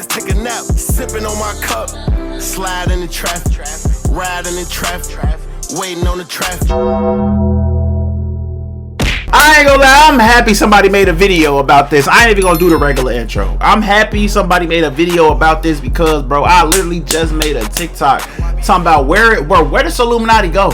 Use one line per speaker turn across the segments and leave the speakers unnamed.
Take a nap, sipping on my cup, slide in the traffic, riding in traffic, waiting on the traffic.
I ain't gonna lie, I'm happy somebody made a video about this. I ain't even gonna do the regular intro. I'm happy somebody made a video about this because, bro, I literally just made a TikTok talking about where does SoLLUMINATI go?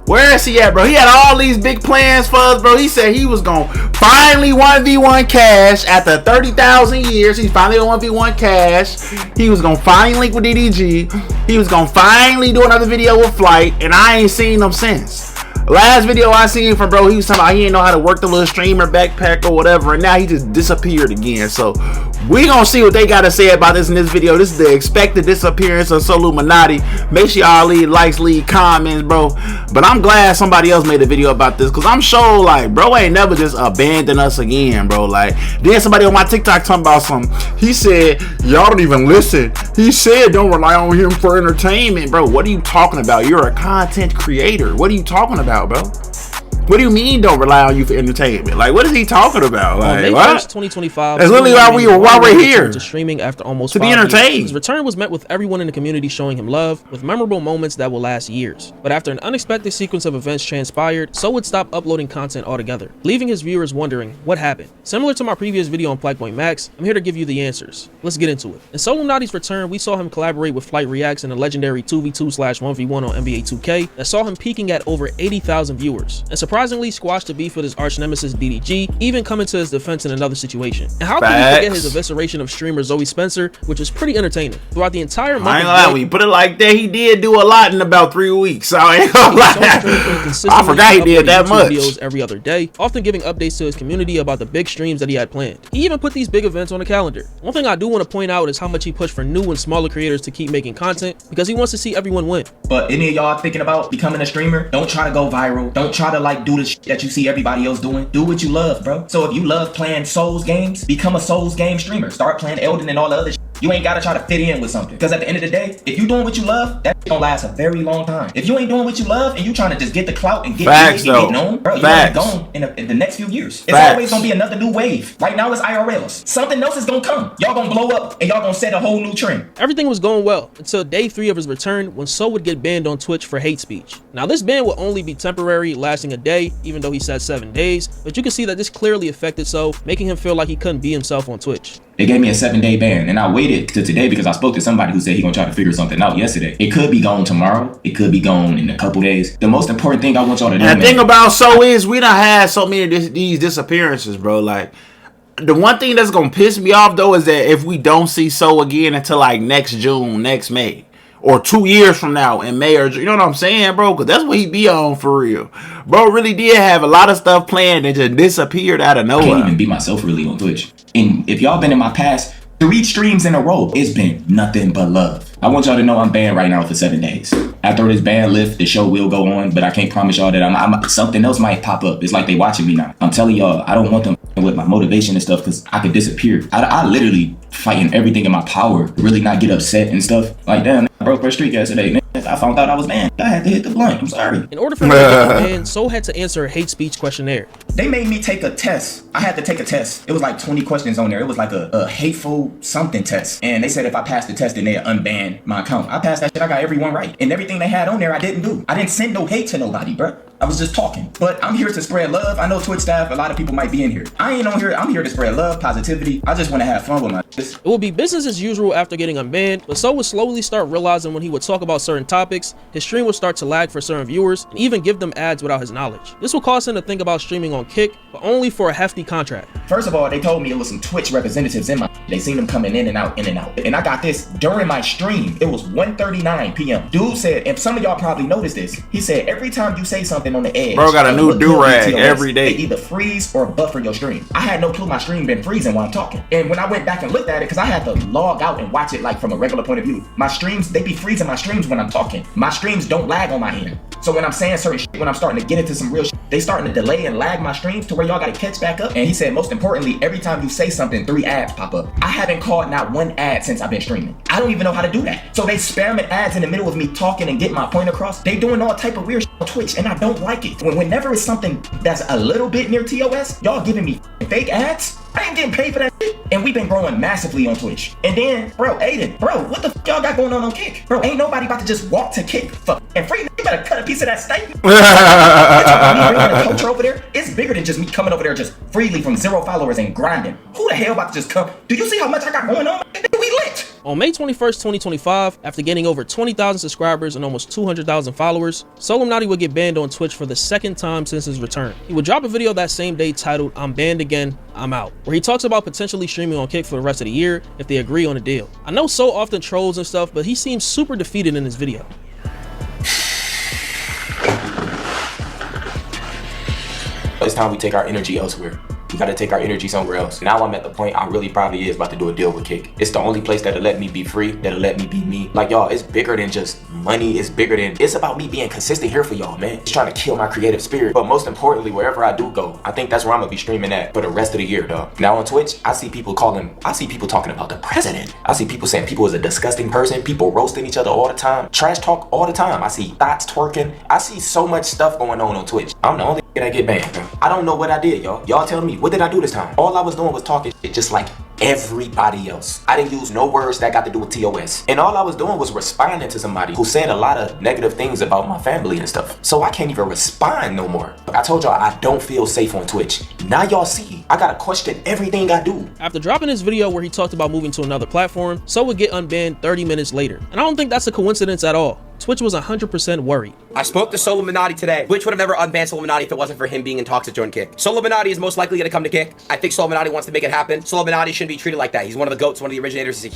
Where is he at, bro? He had all these big plans for us, bro. He said he was gonna finally 1v1 Cash after 30,000 years. He's finally gonna 1v1 Cash. He was gonna finally link with DDG. He was gonna finally do another video with Flight, and I ain't seen him since. Last video I seen from bro, he was talking about he didn't know how to work the little streamer backpack or whatever, and now he just disappeared again. So we gonna see what they gotta say about this in this video. This is the expected disappearance of SoLLUMINATI. Make sure y'all leave likes, leave comments, bro. But I'm glad somebody else made a video about this, because I'm sure, like, bro ain't never just abandoned us again, bro. Like, then somebody on my TikTok talking about something. He said, y'all don't even listen. He said don't rely on him for entertainment. Bro, what are you talking about? You're a content creator. What are you talking about, bro? What do you mean don't rely on you for entertainment? Like, what is he talking about? Like,
May
what?
1st, 2025.
That's literally why we're here.
To streaming after almost
to
5
be entertained.
years. His return was met with everyone in the community showing him love, with memorable moments that will last years. But after an unexpected sequence of events transpired, So would stop uploading content altogether, leaving his viewers wondering what happened. Similar to my previous video on Blackpoint Max, I'm here to give you the answers. Let's get into it. In SoLLUMINATI's return, we saw him collaborate with Flight Reacts in a legendary 2v2/1v1 on NBA 2K that saw him peaking at over 80,000 viewers, and surprisingly squashed the beef with his arch nemesis DDG, even coming to his defense in another situation. And how can we forget his evisceration of streamer Zoe Spencer, which was pretty entertaining. Throughout the entire month,
I ain't gonna lie, when you put it like that, he did do a lot in about 3 weeks. So I ain't gonna lie. I forgot he did that much.
Videos every other day, often giving updates to his community about the big streams that he had planned. He even put these big events on the calendar. One thing I do want to point out is how much he pushed for new and smaller creators to keep making content, because he wants to see everyone win.
But any of y'all thinking about becoming a streamer, don't try to go viral. Don't try to like do the shit that you see everybody else doing. Do what you love, bro. So if you love playing Souls games, become a Souls game streamer. Start playing Elden and all the other shit. You ain't gotta try to fit in with something. Because at the end of the day, if you doing what you love, that gonna last a very long time. If you ain't doing what you love and you trying to just get the clout and get big and get known, bro, you gonna be gone in the next few years. It's always gonna be another new wave. Right now it's IRLs. Something else is gonna come. Y'all gonna blow up and y'all gonna set a whole new trend.
Everything was going well until day 3 of his return, when So would get banned on Twitch for hate speech. Now this ban would only be temporary, lasting a day, even though he said 7 days, but you can see that this clearly affected So, making him feel like he couldn't be himself on Twitch.
They gave me a 7-day ban, and I waited to today because I spoke to somebody who said he gonna try to figure something out yesterday. It could be gone tomorrow. It could be gone in a couple days. The most important thing I want y'all to know,
and the thing about So is we done had so many of these disappearances, bro. Like, the one thing that's gonna piss me off though is that if we don't see So again until like next June, next May, or 2 years from now in May, or you know what I'm saying, bro? Because that's what he be on for real. Bro really did have a lot of stuff planned and just disappeared out of nowhere.
I can't even be myself really on Twitch. And if y'all been in my past 3 streams in a row, it's been nothing but love. I want y'all to know I'm banned right now for 7 days. After this ban lift, the show will go on, but I can't promise y'all that something else might pop up. It's like they watching me now. I'm telling y'all, I don't want them with my motivation and stuff, because I could disappear. I literally fighting everything in my power to really not get upset and stuff. Like, damn, I broke my streak yesterday. I found out I was banned. I had to hit the blunt. I'm sorry.
In order for him to get banned, So had to answer a hate speech questionnaire.
They made me take a test. I had to take a test. It was like 20 questions on there. It was like a hateful something test. And they said if I passed the test, then they'd unban my account. I passed that shit. I got everyone right. And everything they had on there, I didn't do. I didn't send no hate to nobody, bruh. I was just talking. But I'm here to spread love. I know Twitch staff, a lot of people might be in here. I ain't on here. I'm here to spread love, positivity. I just want to have fun with my
It would be business as usual after getting unbanned, but So would slowly start realizing when he would talk about certain topics, his stream would start to lag for certain viewers and even give them ads without his knowledge. This will cause him to think about streaming on Kick, but only for a hefty contract.
First of all, they told me it was some Twitch representatives in my. They seen them coming in and out, in and out. And I got this during my stream. It was 1:39 p.m. Dude said, and some of y'all probably noticed this, he said every time you say something on the edge,
bro got a new do-rag every day.
They either freeze or buffer your stream. I had no clue my stream been freezing while I'm talking. And when I went back and looked at it, because I had to log out and watch it like from a regular point of view, my streams, they be freezing my streams when I'm talking. My streams don't lag on my end. So when I'm saying certain shit, when I'm starting to get into some real shit, they starting to delay and lag my streams to where y'all gotta catch back up. And he said, most importantly, every time you say something, 3 ads pop up. I haven't caught not 1 ad since I've been streaming. I don't even know how to do that. So they spamming ads in the middle of me talking and getting my point across. They doing all type of weird shit on Twitch, and I don't like it. Whenever it's something that's a little bit near TOS, y'all giving me fake ads. I ain't getting paid for that shit. And we've been growing massively on Twitch. And then, bro, Aiden, bro, what the f y'all got going on Kick? Bro, ain't nobody about to just walk to Kick and free. You better cut a piece of that steak. Me bringing the culture over there, it's bigger than just me coming over there just freely from 0 followers and grinding. Who the hell about to just come? Do you see how much I got going on? We lit.
On May 21st, 2025, after gaining over 20,000 subscribers and almost 200,000 followers, SoLLUMINATI would get banned on Twitch for the second time since his return. He would drop a video that same day titled "I'm banned again, I'm out," where he talks about potentially streaming on Kick for the rest of the year if they agree on a deal. I know So often trolls and stuff, but he seems super defeated in this video.
It's time we take our energy elsewhere. We gotta take our energy somewhere else. Now I'm at the point I really probably is about to do a deal with Kick. It's the only place that'll let me be free, that'll let me be me. Like y'all, it's bigger than just money. It's about me being consistent here for y'all, man. It's trying to kill my creative spirit. But most importantly, wherever I do go, I think that's where I'm gonna be streaming at for the rest of the year, dog. Now on Twitch, I see people talking about the president. I see people saying people is a disgusting person, people roasting each other all the time, trash talk all the time. I see thoughts twerking. I see so much stuff going on Twitch. I'm the only that get banned, bro. I don't know what I did, y'all. Y'all tell me, what did I do this time? All I was doing was talking shit just like everybody else. I didn't use no words that got to do with TOS. And all I was doing was responding to somebody who said a lot of negative things about my family and stuff. So I can't even respond no more. I told y'all I don't feel safe on Twitch. Now y'all see, I gotta question everything I do.
After dropping his video where he talked about moving to another platform, So would get unbanned 30 minutes later. And I don't think that's a coincidence at all. Twitch was 100% worried.
I spoke to SoLLUMINATI today. Twitch would have never unbanned SoLLUMINATI if it wasn't for him being in talks to join Kick. SoLLUMINATI is most likely going to come to Kick. I think SoLLUMINATI wants to make it happen. SoLLUMINATI shouldn't be treated like that. He's one of the GOATs, one of the originators. He's a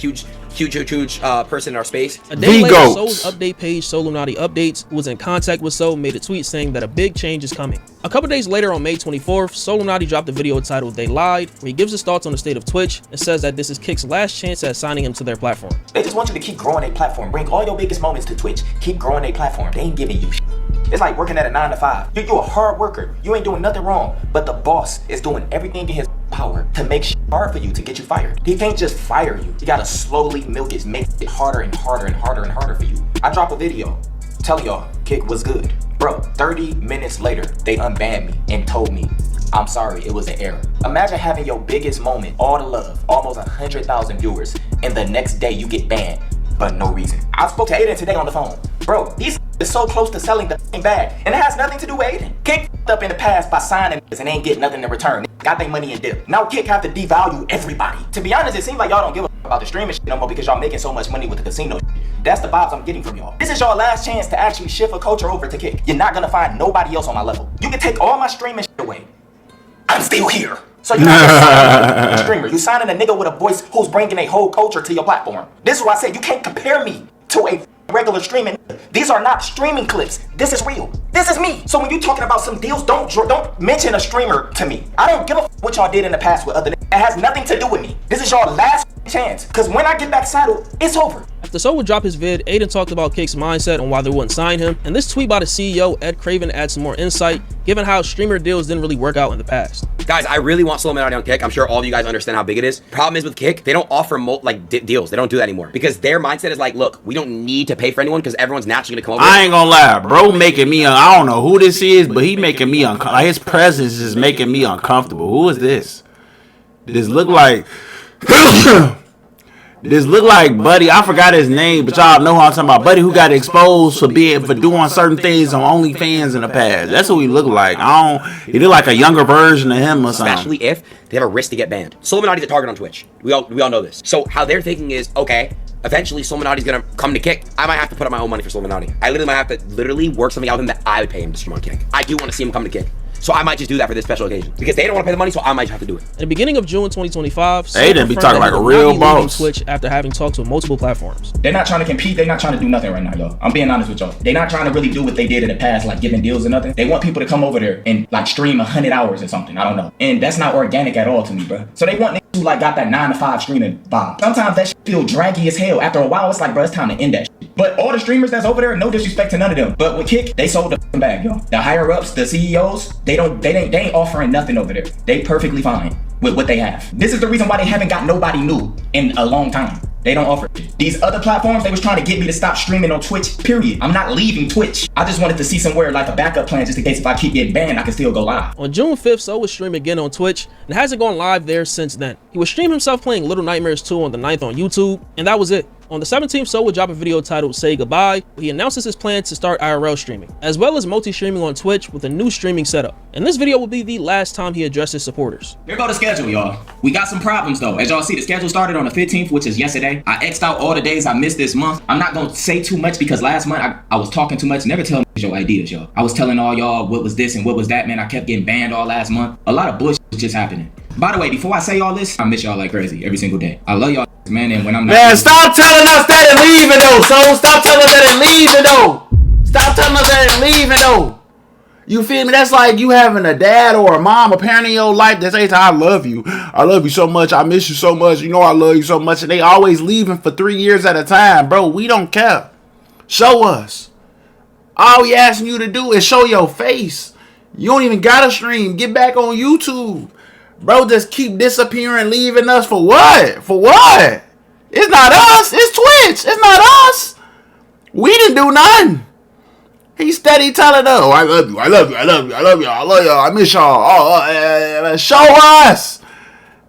huge person in our space.
A day later, So's update page, SoLLUMINATI Updates, who was in contact with So, made a tweet saying that a big change is coming. A couple days later, on May 24th, SoLLUMINATI dropped a video entitled "They Lied," where he gives his thoughts on the state of Twitch and says that this is Kick's last chance at signing him to their platform.
They just want you to keep growing a platform. Bring all your biggest moments to Twitch. Keep growing a platform. They ain't giving you shit. It's like working at a 9 to 5. You're a hard worker. You ain't doing nothing wrong. But the boss is doing everything in his power to make shit hard for you to get you fired. He can't just fire you. You gotta slowly milk it, make it harder and harder and harder and harder for you. I drop a video telling y'all Kick was good. Bro, 30 minutes later, they unbanned me and told me, "I'm sorry, it was an error." Imagine having your biggest moment, all the love, almost 100,000 viewers, and the next day you get banned, but no reason. I spoke to Aiden today on the phone. Bro, he's so close to selling the bag, and it has nothing to do with Aiden. Kick up in the past by signing this and ain't getting nothing in return. Got their money and dip. Now Kick have to devalue everybody. To be honest, it seems like y'all don't give a about the streaming shit no more because y'all making so much money with the casino shit. That's the vibes I'm getting from y'all. This is your last chance to actually shift a culture over to Kick. You're not gonna find nobody else on my level. You can take all my streaming shit away. I'm still here. So you're not signing a streamer. You're signing a nigga with a voice who's bringing a whole culture to your platform. This is why I said you can't compare me to a regular streaming. These are not streaming clips. This is real. This is me. So when you talking about some deals, don't mention a streamer to me. I don't give a what y'all did in the past with other niggas. It has nothing to do with me. This is your last chance. Because when I get back saddled, it's over.
After So would drop his vid, Aiden talked about Kick's mindset on why they wouldn't sign him, and this tweet by the CEO, Ed Craven, adds some more insight, given how streamer deals didn't really work out in the past.
Guys, I really want SoLLUMINATI on Kick. I'm sure all of you guys understand how big it is. Problem is with Kick, they don't offer deals. They don't do that anymore because their mindset is like, look, we don't need to pay for anyone because everyone's naturally gonna come over.
I ain't gonna lie, bro, making me I don't know who this is, but he making me uncomfortable. His presence is making me uncomfortable. Who is this? This look like This look like Buddy. I forgot his name, but y'all know who I'm talking about. Buddy who got exposed for doing certain things on OnlyFans in the past. That's what he look like. He look like a younger version of him or something.
Especially if they have a risk to get banned. SoLLUMINATI's a target on Twitch. We all know this. So how they're thinking is, okay, eventually SoLLUMINATI's gonna come to Kick. I might have to put up my own money for SoLLUMINATI. I literally might have to work something out with him that I would pay him to stream on Kick. I do want to see him come to Kick. So I might just do that for this special occasion because they don't want to pay the money, so I might have to do it.
At the beginning of June 2025,
they didn't be talking like a real boss.
Twitch after having talked with multiple platforms.
They're not trying to compete. They're not trying to do nothing right now, y'all. I'm being honest with y'all. They're not trying to really do what they did in the past, like giving deals or nothing. They want people to come over there and like stream 100 hours or something. I don't know. And that's not organic at all to me, bro. So they want niggas who like got that 9 to 5 streaming vibe. Sometimes that shit feel draggy as hell. After a while, it's like, bro, it's time to end that shit. But all the streamers that's over there, no disrespect to none of them. But with Kick, they sold the bag, y'all. The higher ups, the CEOs, they ain't offering nothing over there. They perfectly fine with what they have. This is the reason why they haven't got nobody new in a long time. They don't offer it. These other platforms, they was trying to get me to stop streaming on Twitch, period. I'm not leaving Twitch. I just wanted to see somewhere like a backup plan just in case if I keep getting banned, I can still go live.
On June 5th, So was streaming again on Twitch and hasn't gone live there since then. He would stream himself playing Little Nightmares 2 on the 9th on YouTube, and that was it. On the 17th, So would drop a video titled Say Goodbye, where he announces his plan to start IRL streaming, as well as multi-streaming on Twitch with a new streaming setup. And this video will be the last time he addresses supporters.
Here go the schedule, y'all. We got some problems though. As y'all see, the schedule started on the 15th, which is yesterday. I X'd out all the days I missed this month. I'm not gonna say too much because last month I was talking too much. Never tell me your ideas, y'all. I was telling all y'all what was this and what was that, man. I kept getting banned all last month. A lot of bullshit was just happening. By the way, before I say all this, I miss y'all like crazy every single day. I love y'all, man, and when I'm not...
Man, stop telling us that it's leaving though, so stop telling us that it's leaving though. Stop telling us that it's leaving though. You feel me? That's like you having a dad or a mom, a parent in your life that says, I love you. I love you so much. I miss you so much. You know I love you so much. And they always leaving for 3 years at a time. Bro, we don't care. Show us. All we asking you to do is show your face. You don't even gotta stream. Get back on YouTube. Bro, just keep disappearing, leaving us for what? For what? It's not us. It's Twitch. It's not us. We didn't do nothing. He steady telling us, oh, I love you. I love you. I love you. I love y'all. I love y'all. I miss y'all. Show us.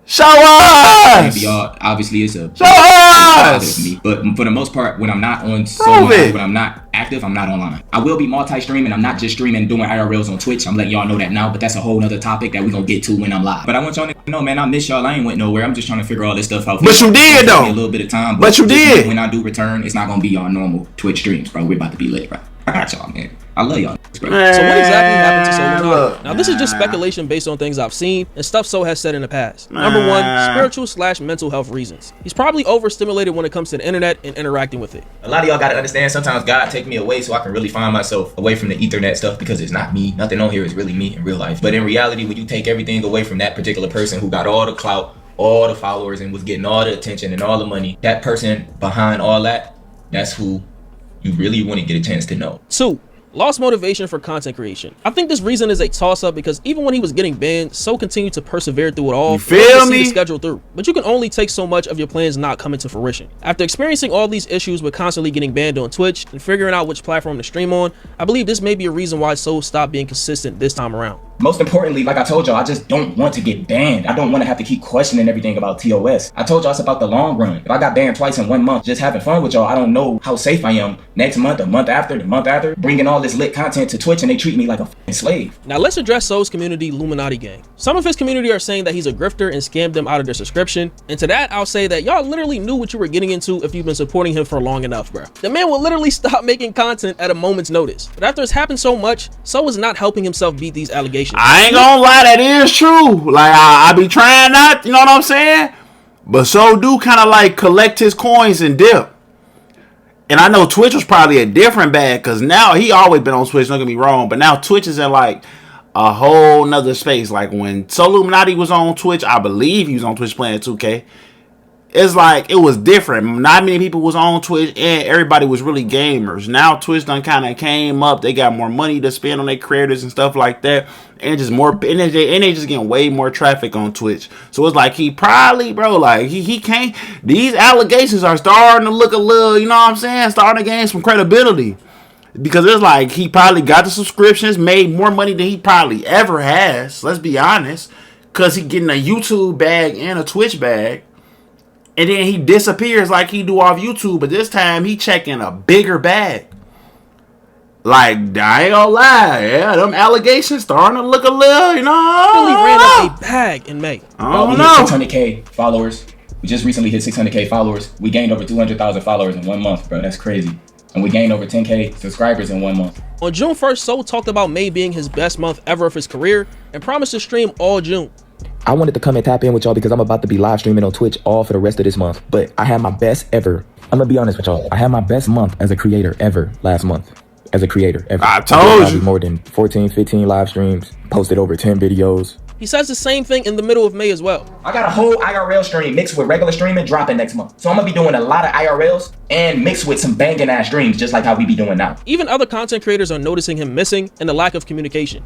Show us.
Y'all, obviously, it's a
show us.
Me. But for the most part, when I'm not on SoLLUMINATI, when I'm not active, I'm not online. I will be multi-streaming. I'm not just streaming doing IRLs on Twitch. I'm letting y'all know that now, but that's a whole nother topic that we're gonna get to when I'm live. But I want y'all to know, man, I miss y'all. I ain't went nowhere. I'm just trying to figure all this stuff out.
But you did though.
A little bit of time.
But you did.
When I do return, it's not gonna be on normal Twitch streams, bro. We're about to be lit, bro. I got y'all, man. I love y'all, bro.
So what exactly happened to SoLLUMINATI? Now this is just speculation based on things I've seen and stuff So has said in the past. Number one, spiritual/mental health reasons. He's probably overstimulated when it comes to the internet and interacting with it.
A lot of y'all gotta understand, sometimes God take me away so I can really find myself away from the ethernet stuff because it's not me. Nothing on here is really me in real life. But in reality, when you take everything away from that particular person who got all the clout, all the followers, and was getting all the attention and all the money, that person behind all that, that's who you really want to get a chance to know.
2. Lost motivation for content creation. I think this reason is a toss-up because even when he was getting banned, So continued to persevere through it all.
You feel me?
The schedule through. But you can only take so much of your plans not coming to fruition. After experiencing all these issues with constantly getting banned on Twitch and figuring out which platform to stream on, I believe this may be a reason why So stopped being consistent this time around.
Most importantly, like I told y'all, I just don't want to get banned. I don't want to have to keep questioning everything about TOS. I told y'all it's about the long run. If I got banned twice in 1 month, just having fun with y'all, I don't know how safe I am next month, the month after, bringing all this lit content to Twitch and they treat me like a f***ing slave.
Now let's address So's community, Illuminati gang. Some of his community are saying that he's a grifter and scammed them out of their subscription. And to that, I'll say that y'all literally knew what you were getting into if you've been supporting him for long enough, bro. The man will literally stop making content at a moment's notice. But after it's happened so much, So is not helping himself beat these allegations.
I ain't gonna lie, that is true. Like I be trying not, you know what I'm saying? But So do kind of like collect his coins and dip. And I know Twitch was probably a different bag because now he always been on Twitch, don't get me wrong. But now Twitch is in like a whole nother space. Like when SoLLUMINATI was on Twitch, I believe he was on Twitch playing 2K. It's like it was different. Not many people was on Twitch and everybody was really gamers. Now Twitch done kind of came up. They got more money to spend on their creators and stuff like that. And just more, and they just getting way more traffic on Twitch. So it's like he probably, bro, like he can't. These allegations are starting to look a little, you know what I'm saying? Starting to gain some credibility. Because it's like he probably got the subscriptions, made more money than he probably ever has. Let's be honest. Because he getting a YouTube bag and a Twitch bag. And then he disappears like he do off YouTube. But this time he checking a bigger bag. Like, I ain't gonna lie. Yeah, them allegations starting to look a little, you know.
Really ran up a bag in May.
I don't
know.
know.
600K followers. We just recently hit 600K followers. We gained over 200,000 followers in 1 month, bro. That's crazy. And we gained over 10K subscribers in 1 month.
On June 1st, So talked about May being his best month ever of his career and promised to stream all June.
I wanted to come and tap in with y'all because I'm about to be live streaming on Twitch all for the rest of this month. But I had my best ever. I'm gonna be honest with y'all. I had my best month as a creator ever last month. As a creator ever.
I told you.
More than 14, 15 live streams. Posted over 10 videos.
He says the same thing in the middle of May as well.
I got a whole IRL stream mixed with regular streaming dropping next month. So I'm gonna be doing a lot of IRLs and mixed with some banging ass streams just like how we be doing now.
Even other content creators are noticing him missing and the lack of communication.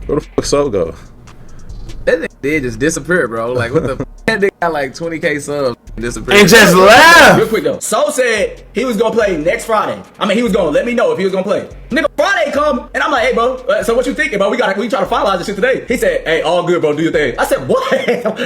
Where the fuck So go? That nigga did just disappear, bro. Like, what the that nigga got like 20K subs disappeared.
And just left.
Real quick though. So said he was gonna play next Friday. I mean, he was gonna let me know if he was gonna play. Nigga, Friday come, and I'm like, hey, bro, so what you thinking, bro? We try to finalize this shit today. He said, hey, all good, bro, do your thing. I said, what?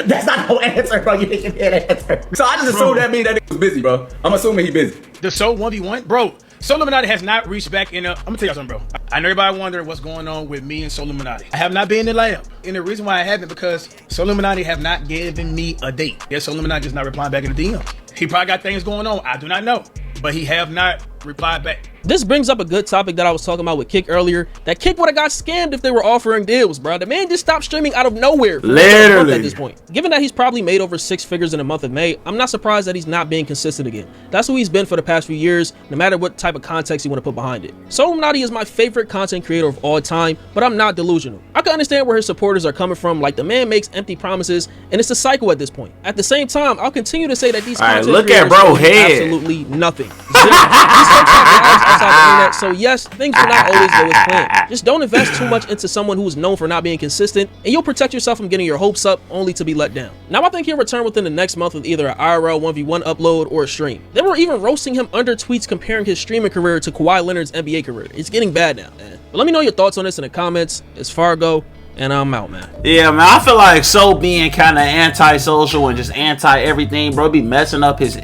That's not no answer, bro. You didn't hear that answer. So I just assumed that means that nigga was busy, bro. I'm assuming he busy.
The Soul 1v1, bro. SoLLUMINATI has not reached back in. I'm gonna tell you something, bro. I know everybody wondering what's going on with me and SoLLUMINATI. I have not been in the lab, and the reason why I haven't because SoLLUMINATI have not given me a date. Yes, SoLLUMINATI just not replying back in the DM. He probably got things going on. I do not know, but he have not replied back.
This brings up a good topic that I was talking about with Kick earlier. That Kick would have got scammed if they were offering deals, bro. The man just stopped streaming out of nowhere.
Literally.
At this point, given that he's probably made over 6 figures in the month of May, I'm not surprised that he's not being consistent again. That's who he's been for the past few years, no matter what type of context you want to put behind it. SoLLUMINATI is my favorite content creator of all time, but I'm not delusional. I can understand where his supporters are coming from. Like, the man makes empty promises, and it's a cycle at this point. At the same time, I'll continue to say that these content
look
creators
at bro
do
head.
absolutely nothing. Zero. These folks have lives outside the internet, so yes, things will not always go as planned. Just don't invest too much into someone who is known for not being consistent, and you'll protect yourself from getting your hopes up only to be let down. Now, I think he'll return within the next month with either an IRL 1v1 upload or a stream. They were even roasting him under tweets comparing his streaming career to Kawhi Leonard's NBA career. It's getting bad now, man. But let me know your thoughts on this in the comments. It's Fargo, and I'm out, man.
Yeah, man, I feel like So being kind of anti-social and just anti-everything, bro, be messing up his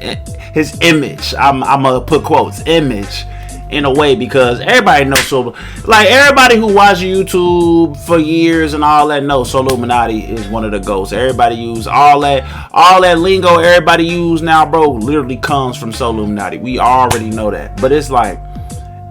image. I'm gonna put quotes, image, in a way, because everybody knows So, like, everybody who watches YouTube for years and all that knows SoLLUMINATI is one of the GOATs. Everybody use all that lingo everybody use now, bro, literally comes from SoLLUMINATI. We already know that. But it's like,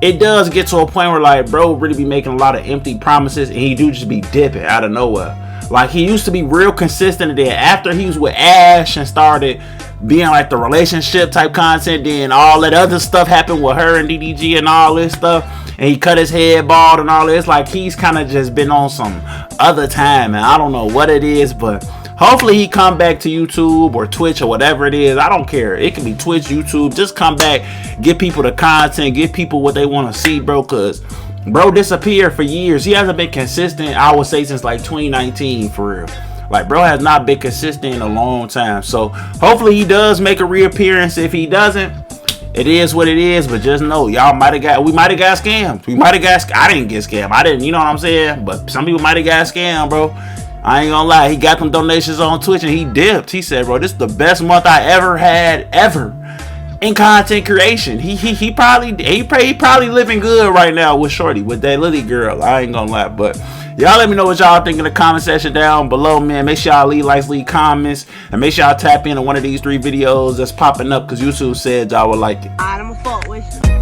it does get to a point where, like, bro really be making a lot of empty promises, and he do just be dipping out of nowhere. Like, he used to be real consistent, and then after he was with Ash and started being like the relationship type content, then all that other stuff happened with her and DDG and all this stuff, and he cut his head bald and all this. Like, he's kind of just been on some other time, and I don't know what it is, but hopefully he come back to YouTube or Twitch or whatever it is. I don't care. It can be Twitch, YouTube. Just come back, give people the content, give people what they want to see, bro, because bro disappeared for years. He hasn't been consistent, I would say, since like 2019, for real. Like, bro has not been consistent in a long time. So hopefully he does make a reappearance. If he doesn't, it is what it is. But just know, we might have got scammed. I didn't get scammed. I didn't, you know what I'm saying? But some people might have got scammed, bro. I ain't gonna lie. He got them donations on Twitch and he dipped. He said, bro, this is the best month I ever had in content creation. He probably living good right now with Shorty, with that Lily girl. I ain't gonna lie. But y'all let me know what y'all think in the comment section down below, man. Make sure y'all leave likes, leave comments, and make sure y'all tap into one of these 3 videos that's popping up, because YouTube said y'all would like it.
I'm a fuck with you.